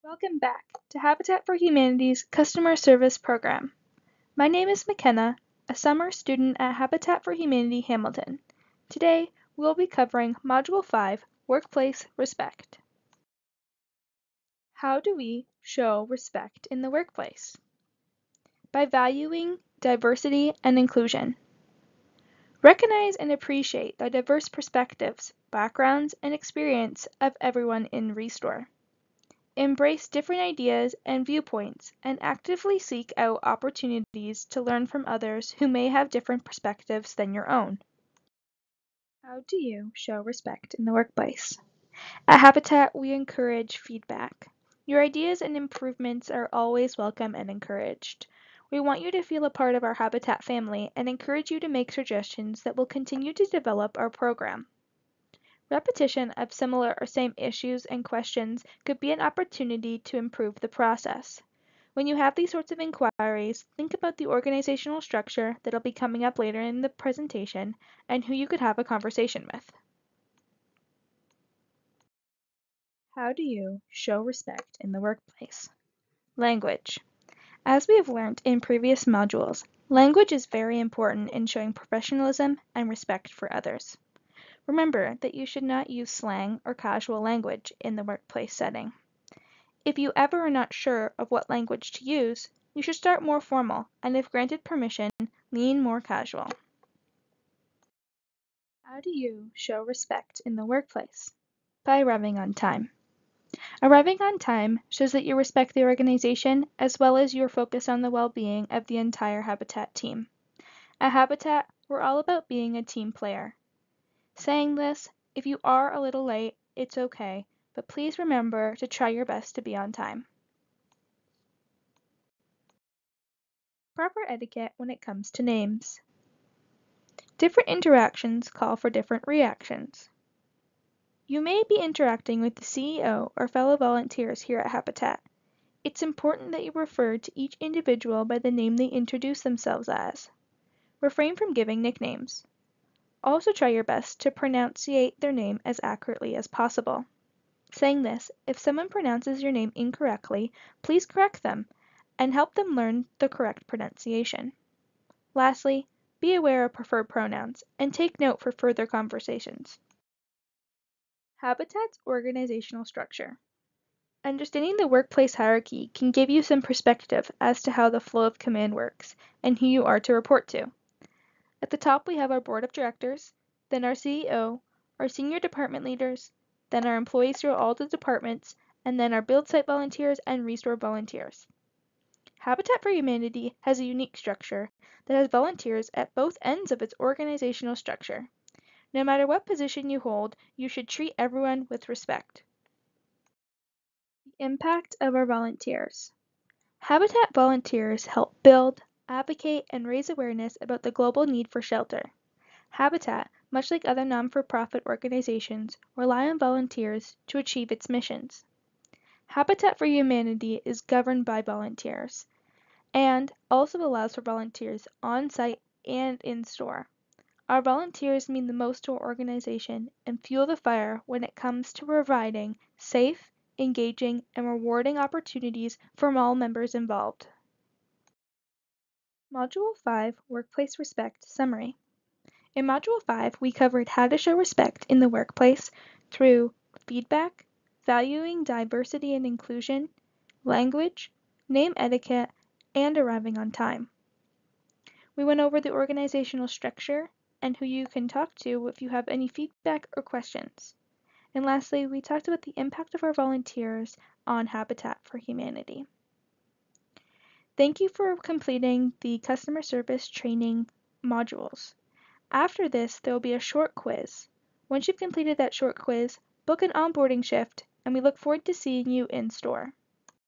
Welcome back to Habitat for Humanity's Customer Service Program. My name is McKenna, a summer student at Habitat for Humanity Hamilton. Today, we'll be covering Module 5, Workplace Respect. How do we show respect in the workplace? By valuing diversity and inclusion. Recognize and appreciate the diverse perspectives, backgrounds, and experience of everyone in Restore. Embrace different ideas and viewpoints and actively seek out opportunities to learn from others who may have different perspectives than your own. How do you show respect in the workplace? At Habitat, we encourage feedback. Your ideas and improvements are always welcome and encouraged. We want you to feel a part of our Habitat family and encourage you to make suggestions that will continue to develop our program. Repetition of similar or same issues and questions could be an opportunity to improve the process. When you have these sorts of inquiries, think about the organizational structure that'll be coming up later in the presentation and who you could have a conversation with. How do you show respect in the workplace? Language. As we have learned in previous modules, language is very important in showing professionalism and respect for others. Remember that you should not use slang or casual language in the workplace setting. If you ever are not sure of what language to use, you should start more formal and, if granted permission, lean more casual. How do you show respect in the workplace? By arriving on time. Arriving on time shows that you respect the organization as well as your focus on the well-being of the entire Habitat team. At Habitat, we're all about being a team player. Saying this, if you are a little late, it's okay, but please remember to try your best to be on time. Proper etiquette when it comes to names. Different interactions call for different reactions. You may be interacting with the CEO or fellow volunteers here at Habitat. It's important that you refer to each individual by the name they introduce themselves as. Refrain from giving nicknames. Also try your best to pronunciate their name as accurately as possible. Saying this, if someone pronounces your name incorrectly, please correct them and help them learn the correct pronunciation. Lastly, be aware of preferred pronouns and take note for further conversations. Habitat's organizational structure. Understanding the workplace hierarchy can give you some perspective as to how the flow of command works and who you are to report to. At the top we have our board of directors, then our CEO, our senior department leaders, then our employees through all the departments, and then our build site volunteers and restore volunteers. Habitat for Humanity has a unique structure that has volunteers at both ends of its organizational structure. No matter what position you hold, you should treat everyone with respect. The impact of our volunteers. Habitat volunteers help build, advocate, and raise awareness about the global need for shelter. Habitat, much like other non-for-profit organizations, rely on volunteers to achieve its missions. Habitat for Humanity is governed by volunteers and also allows for volunteers on-site and in-store. Our volunteers mean the most to our organization and fuel the fire when it comes to providing safe, engaging, and rewarding opportunities for all members involved. Module 5, Workplace Respect Summary. In Module 5, we covered how to show respect in the workplace through feedback, valuing diversity and inclusion, language, name etiquette, and arriving on time. We went over the organizational structure and who you can talk to if you have any feedback or questions. And lastly, we talked about the impact of our volunteers on Habitat for Humanity. Thank you for completing the customer service training modules. After this, there will be a short quiz. Once you've completed that short quiz, book an onboarding shift, and we look forward to seeing you in store.